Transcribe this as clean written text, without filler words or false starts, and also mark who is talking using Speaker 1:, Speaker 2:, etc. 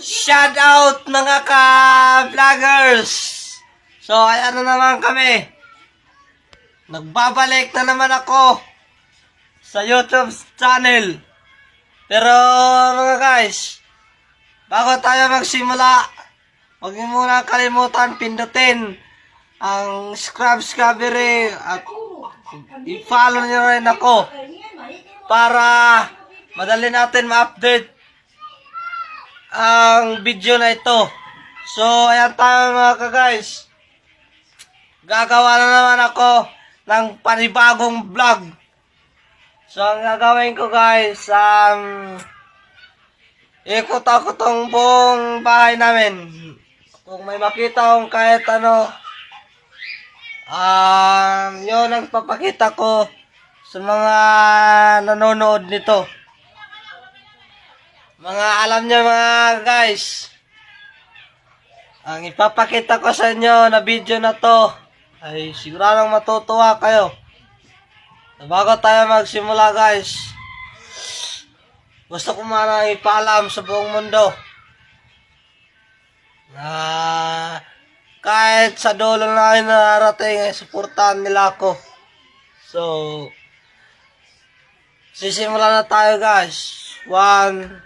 Speaker 1: Shout out mga ka-vloggers! So, ayan na naman kami. Nagbabalik na naman ako sa YouTube channel. Pero mga guys, bago tayo magsimula, huwag niyo muna kalimutan pindutin ang subscribe at i-follow niyo rin ako para madali natin ma-update ang video na ito. So, ayan tayo mga ka-guys. Gagawa na naman ako ng panibagong vlog. So, ang gagawin ko guys, ikot ako tong buong bahay namin. Kung may makita akong kahit ano, yun ang papakita ko sa mga nanonood nito. Mga alam nyo mga guys, ang ipapakita ko sa inyo na video na to ay siguradong matutuwa kayo. Bago tayo magsimula guys, gusto ko muna ipaalam sa buong mundo na kahit sa dulo na kayo narating ay suportahan nila ako. So, sisimula na tayo guys. 1,